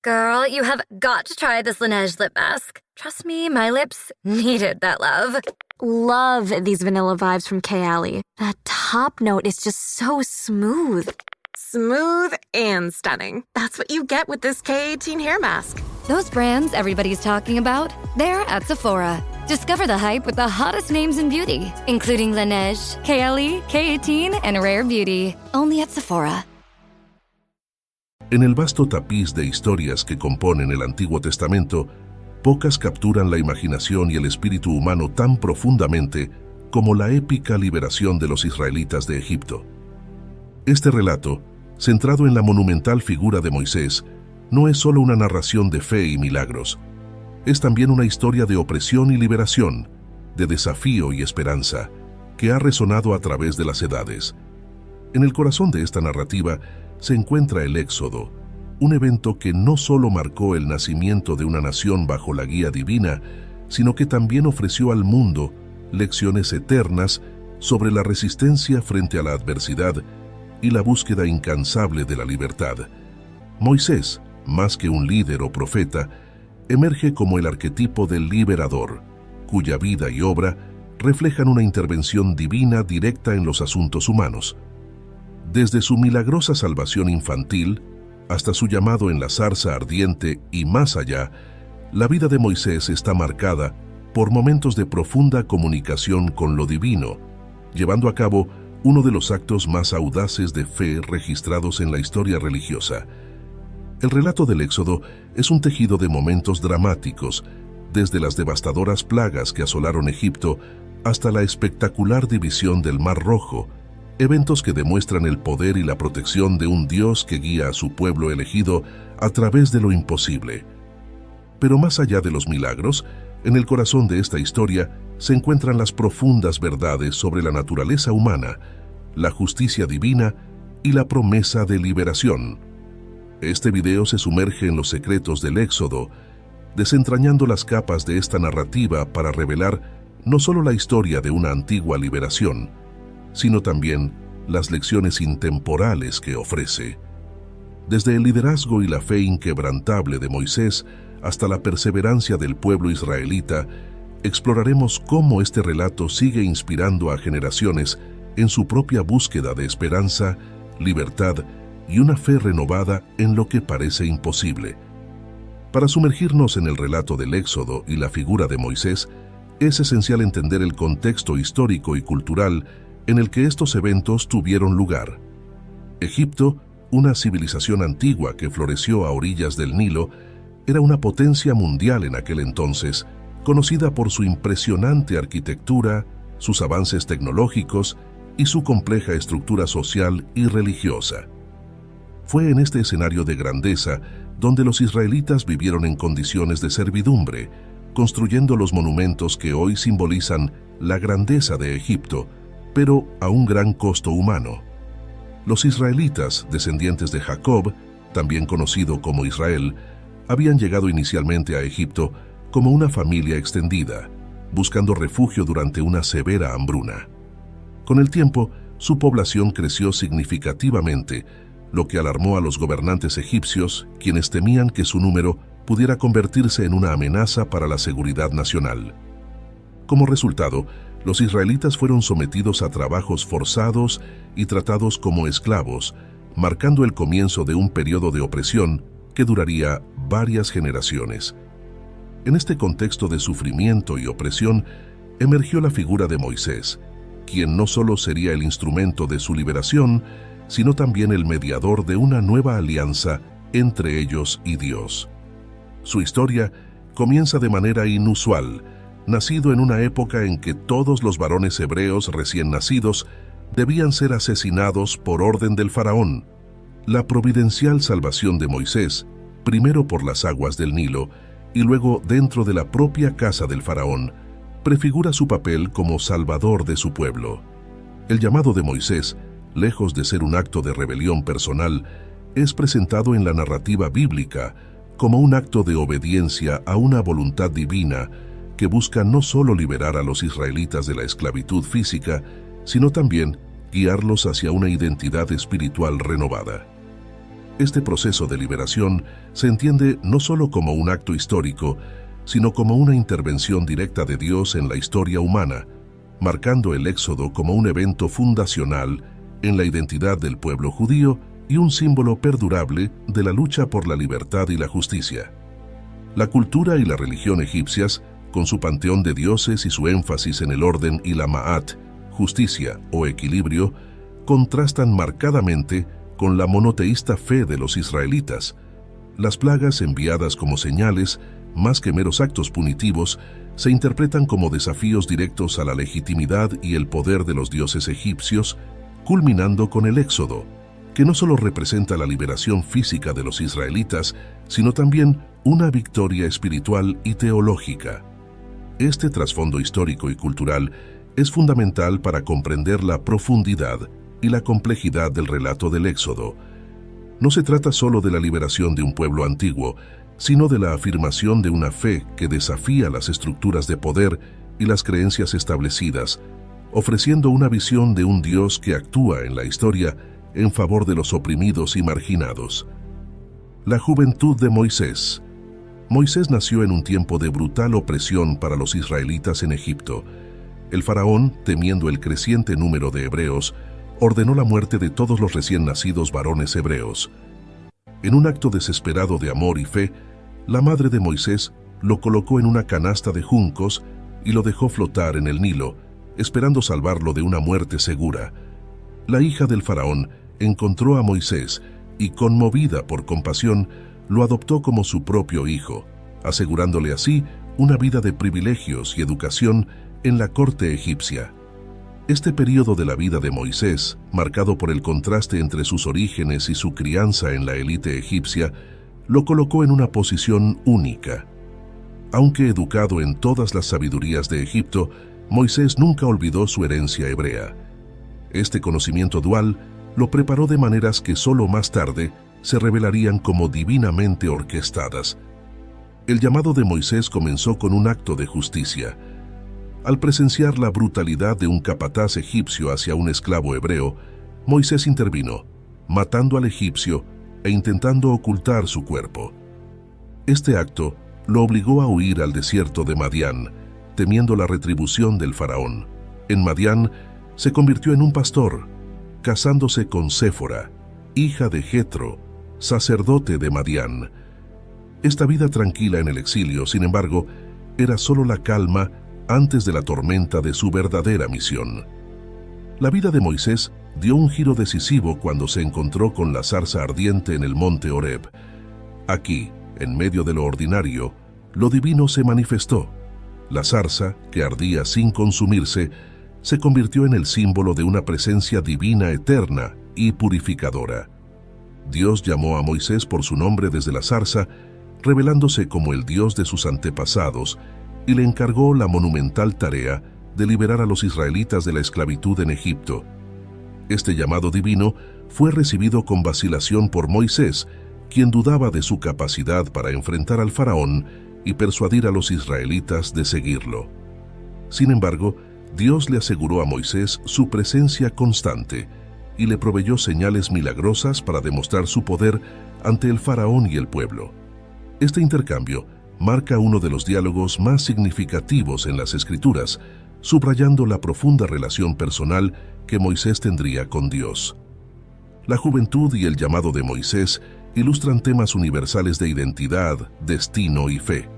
Girl, you have got to try this Laneige lip mask. Trust me, my lips needed that love. Love these vanilla vibes from Kayali. That top note is just so smooth. Smooth and stunning. That's what you get with this K18 hair mask. Those brands everybody's talking about, they're at Sephora. Discover the hype with the hottest names in beauty, including Laneige, Kayali, K18, and Rare Beauty. Only at Sephora. En el vasto tapiz de historias que componen el Antiguo Testamento, pocas capturan la imaginación y el espíritu humano tan profundamente como la épica liberación de los israelitas de Egipto. Este relato, centrado en la monumental figura de Moisés, no es solo una narración de fe y milagros, es también una historia de opresión y liberación, de desafío y esperanza, que ha resonado a través de las edades. En el corazón de esta narrativa se encuentra el Éxodo, un evento que no solo marcó el nacimiento de una nación bajo la guía divina, sino que también ofreció al mundo lecciones eternas sobre la resistencia frente a la adversidad y la búsqueda incansable de la libertad. Moisés, más que un líder o profeta, emerge como el arquetipo del liberador, cuya vida y obra reflejan una intervención divina directa en los asuntos humanos. Desde su milagrosa salvación infantil hasta su llamado en la zarza ardiente y más allá, la vida de Moisés está marcada por momentos de profunda comunicación con lo divino, llevando a cabo uno de los actos más audaces de fe registrados en la historia religiosa. El relato del Éxodo es un tejido de momentos dramáticos, desde las devastadoras plagas que asolaron Egipto hasta la espectacular división del Mar Rojo, eventos que demuestran el poder y la protección de un Dios que guía a su pueblo elegido a través de lo imposible. Pero más allá de los milagros, en el corazón de esta historia se encuentran las profundas verdades sobre la naturaleza humana, la justicia divina y la promesa de liberación. Este video se sumerge en los secretos del Éxodo, desentrañando las capas de esta narrativa para revelar no solo la historia de una antigua liberación, sino también las lecciones intemporales que ofrece. Desde el liderazgo y la fe inquebrantable de Moisés hasta la perseverancia del pueblo israelita, exploraremos cómo este relato sigue inspirando a generaciones en su propia búsqueda de esperanza, libertad y una fe renovada en lo que parece imposible. Para sumergirnos en el relato del Éxodo y la figura de Moisés, es esencial entender el contexto histórico y cultural en el que estos eventos tuvieron lugar. Egipto, una civilización antigua que floreció a orillas del Nilo, era una potencia mundial en aquel entonces, conocida por su impresionante arquitectura, sus avances tecnológicos y su compleja estructura social y religiosa. Fue en este escenario de grandeza donde los israelitas vivieron en condiciones de servidumbre, construyendo los monumentos que hoy simbolizan la grandeza de Egipto, pero a un gran costo humano. Los israelitas, descendientes de Jacob, también conocido como Israel, habían llegado inicialmente a Egipto como una familia extendida, buscando refugio durante una severa hambruna. Con el tiempo, su población creció significativamente, lo que alarmó a los gobernantes egipcios, quienes temían que su número pudiera convertirse en una amenaza para la seguridad nacional. Como resultado, los israelitas fueron sometidos a trabajos forzados y tratados como esclavos, marcando el comienzo de un periodo de opresión que duraría varias generaciones. En este contexto de sufrimiento y opresión, emergió la figura de Moisés, quien no solo sería el instrumento de su liberación, sino también el mediador de una nueva alianza entre ellos y Dios. Su historia comienza de manera inusual, nacido en una época en que todos los varones hebreos recién nacidos debían ser asesinados por orden del faraón. La providencial salvación de Moisés, primero por las aguas del Nilo y luego dentro de la propia casa del faraón, prefigura su papel como salvador de su pueblo. El llamado de Moisés, lejos de ser un acto de rebelión personal, es presentado en la narrativa bíblica como un acto de obediencia a una voluntad divina que busca no solo liberar a los israelitas de la esclavitud física, sino también guiarlos hacia una identidad espiritual renovada. Este proceso de liberación se entiende no solo como un acto histórico, sino como una intervención directa de Dios en la historia humana, marcando el Éxodo como un evento fundacional en la identidad del pueblo judío y un símbolo perdurable de la lucha por la libertad y la justicia. La cultura y la religión egipcias, con su panteón de dioses y su énfasis en el orden y la ma'at, justicia o equilibrio, contrastan marcadamente con la monoteísta fe de los israelitas. Las plagas enviadas como señales, más que meros actos punitivos, se interpretan como desafíos directos a la legitimidad y el poder de los dioses egipcios, culminando con el Éxodo, que no solo representa la liberación física de los israelitas, sino también una victoria espiritual y teológica. Este trasfondo histórico y cultural es fundamental para comprender la profundidad y la complejidad del relato del Éxodo. No se trata solo de la liberación de un pueblo antiguo, sino de la afirmación de una fe que desafía las estructuras de poder y las creencias establecidas, ofreciendo una visión de un Dios que actúa en la historia en favor de los oprimidos y marginados. La juventud de Moisés. Moisés nació en un tiempo de brutal opresión para los israelitas en Egipto. El faraón, temiendo el creciente número de hebreos, ordenó la muerte de todos los recién nacidos varones hebreos. En un acto desesperado de amor y fe, la madre de Moisés lo colocó en una canasta de juncos y lo dejó flotar en el Nilo, esperando salvarlo de una muerte segura. La hija del faraón encontró a Moisés y, conmovida por compasión, lo adoptó como su propio hijo, asegurándole así una vida de privilegios y educación en la corte egipcia. Este período de la vida de Moisés, marcado por el contraste entre sus orígenes y su crianza en la élite egipcia, lo colocó en una posición única. Aunque educado en todas las sabidurías de Egipto, Moisés nunca olvidó su herencia hebrea. Este conocimiento dual lo preparó de maneras que solo más tarde se revelarían como divinamente orquestadas. El llamado de Moisés comenzó con un acto de justicia. Al presenciar la brutalidad de un capataz egipcio hacia un esclavo hebreo, Moisés intervino, matando al egipcio e intentando ocultar su cuerpo. Este acto lo obligó a huir al desierto de Madián, temiendo la retribución del faraón. En Madián se convirtió en un pastor, casándose con Séfora, hija de Jetro, sacerdote de Madián. Esta vida tranquila en el exilio, sin embargo, era solo la calma antes de la tormenta de su verdadera misión. La vida de Moisés dio un giro decisivo cuando se encontró con la zarza ardiente en el monte Horeb. Aquí, en medio de lo ordinario, lo divino se manifestó. La zarza, que ardía sin consumirse, se convirtió en el símbolo de una presencia divina eterna y purificadora. Dios llamó a Moisés por su nombre desde la zarza, revelándose como el Dios de sus antepasados, y le encargó la monumental tarea de liberar a los israelitas de la esclavitud en Egipto. Este llamado divino fue recibido con vacilación por Moisés, quien dudaba de su capacidad para enfrentar al faraón y persuadir a los israelitas de seguirlo. Sin embargo, Dios le aseguró a Moisés su presencia constante y le proveyó señales milagrosas para demostrar su poder ante el faraón y el pueblo. Este intercambio marca uno de los diálogos más significativos en las Escrituras, subrayando la profunda relación personal que Moisés tendría con Dios. La juventud y el llamado de Moisés ilustran temas universales de identidad, destino y fe.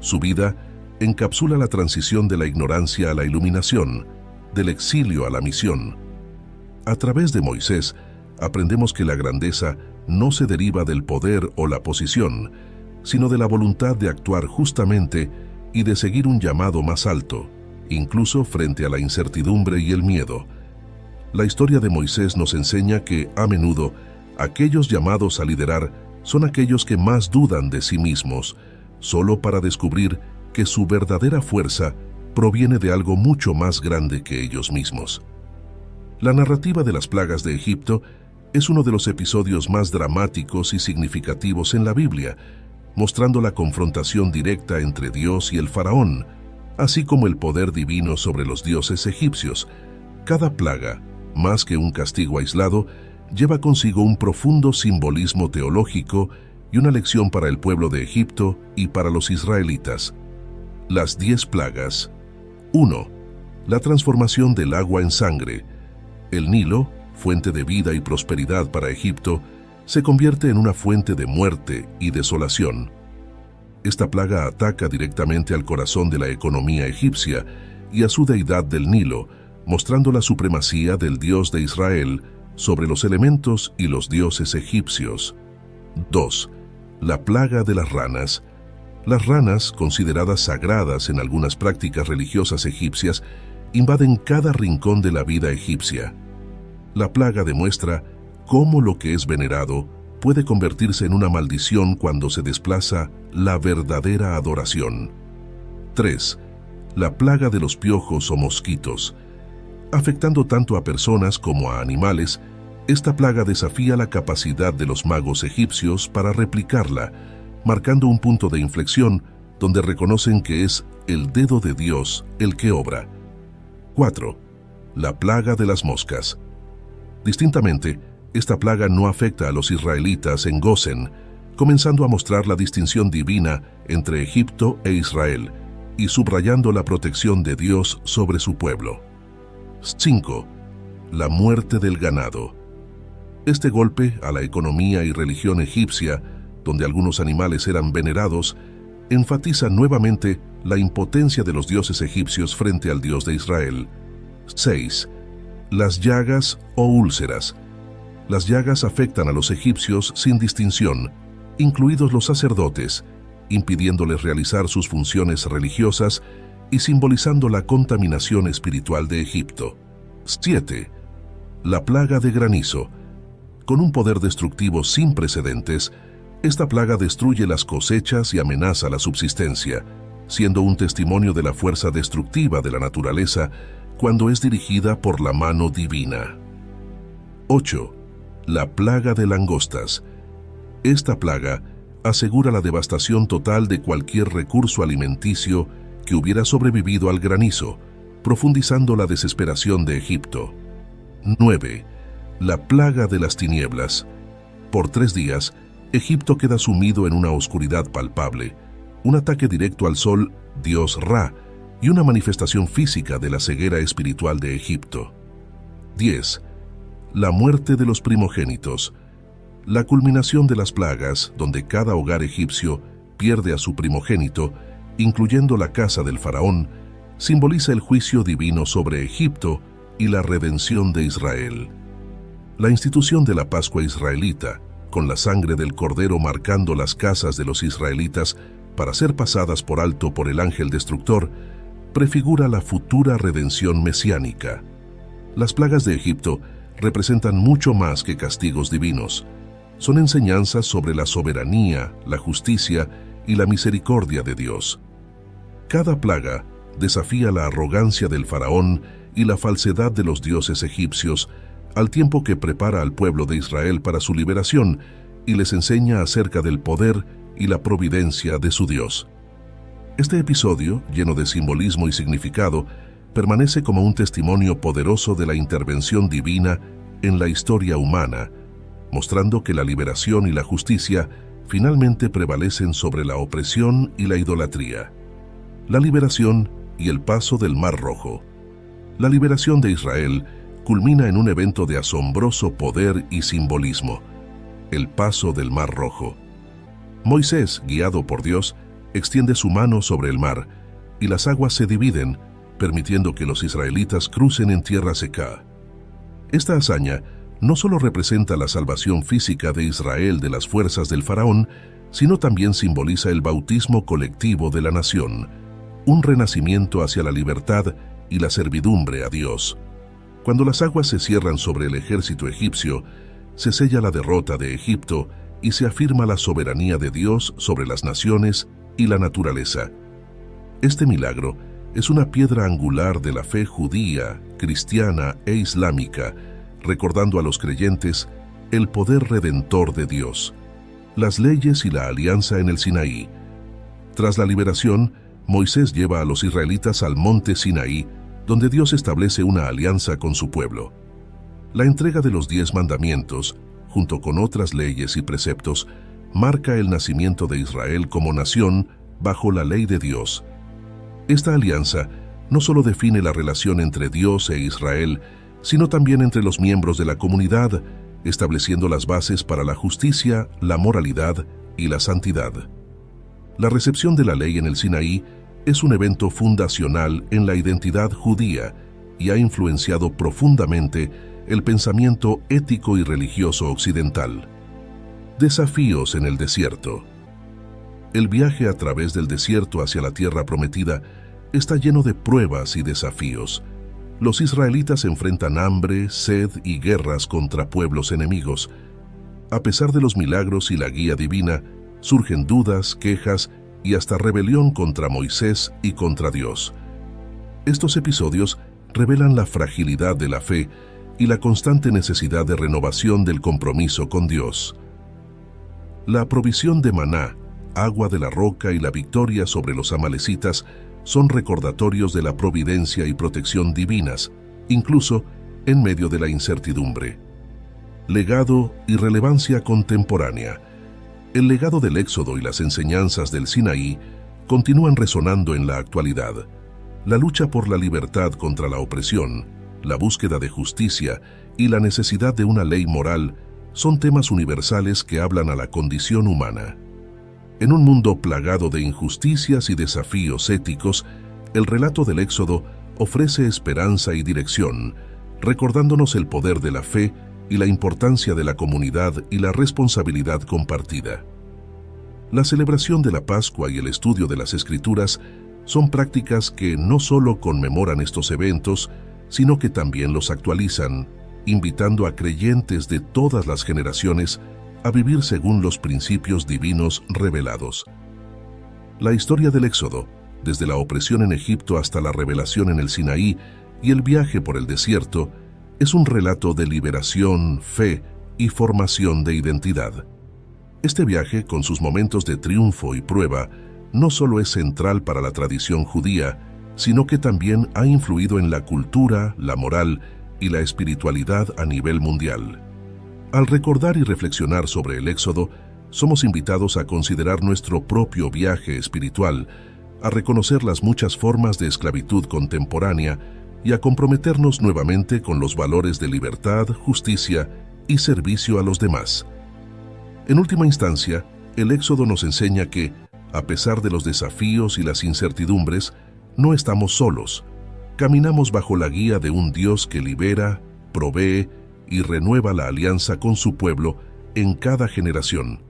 Su vida encapsula la transición de la ignorancia a la iluminación, del exilio a la misión. A través de Moisés, aprendemos que la grandeza no se deriva del poder o la posición, sino de la voluntad de actuar justamente y de seguir un llamado más alto, incluso frente a la incertidumbre y el miedo. La historia de Moisés nos enseña que, a menudo, aquellos llamados a liderar son aquellos que más dudan de sí mismos, solo para descubrir que su verdadera fuerza proviene de algo mucho más grande que ellos mismos. La narrativa de las plagas de Egipto es uno de los episodios más dramáticos y significativos en la Biblia, mostrando la confrontación directa entre Dios y el faraón, así como el poder divino sobre los dioses egipcios. Cada plaga, más que un castigo aislado, lleva consigo un profundo simbolismo teológico y una lección para el pueblo de Egipto y para los israelitas. Las 10 plagas. 1. La transformación del agua en sangre. El Nilo, fuente de vida y prosperidad para Egipto, se convierte en una fuente de muerte y desolación. Esta plaga ataca directamente al corazón de la economía egipcia y a su deidad del Nilo, mostrando la supremacía del Dios de Israel sobre los elementos y los dioses egipcios. 2. La plaga de las ranas. Las ranas, consideradas sagradas en algunas prácticas religiosas egipcias, invaden cada rincón de la vida egipcia. La plaga demuestra cómo lo que es venerado puede convertirse en una maldición cuando se desplaza la verdadera adoración. 3. La plaga de los piojos o mosquitos. Afectando tanto a personas como a animales, esta plaga desafía la capacidad de los magos egipcios para replicarla, marcando un punto de inflexión donde reconocen que es el dedo de Dios el que obra. 4. La plaga de las moscas. Distintamente, esta plaga no afecta a los israelitas en Gosen, comenzando a mostrar la distinción divina entre Egipto e Israel y subrayando la protección de Dios sobre su pueblo. 5. La muerte del ganado. Este golpe a la economía y religión egipcia, donde algunos animales eran venerados, enfatiza nuevamente la impotencia de los dioses egipcios frente al Dios de Israel. 6. Las llagas o úlceras. Las llagas afectan a los egipcios sin distinción, incluidos los sacerdotes, impidiéndoles realizar sus funciones religiosas y simbolizando la contaminación espiritual de Egipto. 7. La plaga de granizo. Con un poder destructivo sin precedentes, esta plaga destruye las cosechas y amenaza la subsistencia, siendo un testimonio de la fuerza destructiva de la naturaleza cuando es dirigida por la mano divina. 8. La plaga de langostas. Esta plaga asegura la devastación total de cualquier recurso alimenticio que hubiera sobrevivido al granizo, profundizando la desesperación de Egipto. 9. La plaga de las tinieblas. Por 3 días, Egipto queda sumido en una oscuridad palpable, un ataque directo al sol, Dios Ra, y una manifestación física de la ceguera espiritual de Egipto. 10. La muerte de los primogénitos. La culminación de las plagas, donde cada hogar egipcio pierde a su primogénito, incluyendo la casa del faraón, simboliza el juicio divino sobre Egipto y la redención de Israel. La institución de la Pascua israelita, con la sangre del cordero marcando las casas de los israelitas para ser pasadas por alto por el ángel destructor, prefigura la futura redención mesiánica. Las plagas de Egipto representan mucho más que castigos divinos. Son enseñanzas sobre la soberanía, la justicia y la misericordia de Dios. Cada plaga desafía la arrogancia del faraón y la falsedad de los dioses egipcios, al tiempo que prepara al pueblo de Israel para su liberación y les enseña acerca del poder y la providencia de su Dios. Este episodio, lleno de simbolismo y significado, permanece como un testimonio poderoso de la intervención divina en la historia humana, mostrando que la liberación y la justicia finalmente prevalecen sobre la opresión y la idolatría. La liberación y el paso del Mar Rojo. La liberación de Israel culmina en un evento de asombroso poder y simbolismo: el paso del Mar Rojo. Moisés, guiado por Dios, extiende su mano sobre el mar, y las aguas se dividen, permitiendo que los israelitas crucen en tierra seca. Esta hazaña no solo representa la salvación física de Israel de las fuerzas del faraón, sino también simboliza el bautismo colectivo de la nación, un renacimiento hacia la libertad y la servidumbre a Dios. Cuando las aguas se cierran sobre el ejército egipcio, se sella la derrota de Egipto y se afirma la soberanía de Dios sobre las naciones y la naturaleza. Este milagro es una piedra angular de la fe judía, cristiana e islámica, recordando a los creyentes el poder redentor de Dios, las leyes y la alianza en el Sinaí. Tras la liberación, Moisés lleva a los israelitas al monte Sinaí, donde Dios establece una alianza con su pueblo. La entrega de los 10 mandamientos, junto con otras leyes y preceptos, marca el nacimiento de Israel como nación bajo la ley de Dios. Esta alianza no solo define la relación entre Dios e Israel, sino también entre los miembros de la comunidad, estableciendo las bases para la justicia, la moralidad y la santidad. La recepción de la ley en el Sinaí es un evento fundacional en la identidad judía y ha influenciado profundamente el pensamiento ético y religioso occidental. Desafíos en el desierto. El viaje a través del desierto hacia la tierra prometida está lleno de pruebas y desafíos. Los israelitas enfrentan hambre, sed y guerras contra pueblos enemigos. A pesar de los milagros y la guía divina, surgen dudas, quejas y hasta rebelión contra Moisés y contra Dios. Estos episodios revelan la fragilidad de la fe y la constante necesidad de renovación del compromiso con Dios. La provisión de maná, agua de la roca y la victoria sobre los amalecitas son recordatorios de la providencia y protección divinas, incluso en medio de la incertidumbre. Legado y relevancia contemporánea. El legado del Éxodo y las enseñanzas del Sinaí continúan resonando en la actualidad. La lucha por la libertad contra la opresión, la búsqueda de justicia y la necesidad de una ley moral son temas universales que hablan a la condición humana. En un mundo plagado de injusticias y desafíos éticos, el relato del Éxodo ofrece esperanza y dirección, recordándonos el poder de la fe y la importancia de la comunidad y la responsabilidad compartida. La celebración de la Pascua y el estudio de las Escrituras son prácticas que no solo conmemoran estos eventos, sino que también los actualizan, invitando a creyentes de todas las generaciones a vivir según los principios divinos revelados. La historia del Éxodo, desde la opresión en Egipto hasta la revelación en el Sinaí y el viaje por el desierto, es un relato de liberación, fe y formación de identidad. Este viaje, con sus momentos de triunfo y prueba, no solo es central para la tradición judía, sino que también ha influido en la cultura, la moral y la espiritualidad a nivel mundial. Al recordar y reflexionar sobre el Éxodo, somos invitados a considerar nuestro propio viaje espiritual, a reconocer las muchas formas de esclavitud contemporánea y a comprometernos nuevamente con los valores de libertad, justicia y servicio a los demás. En última instancia, el Éxodo nos enseña que, a pesar de los desafíos y las incertidumbres, no estamos solos. Caminamos bajo la guía de un Dios que libera, provee y renueva la alianza con su pueblo en cada generación.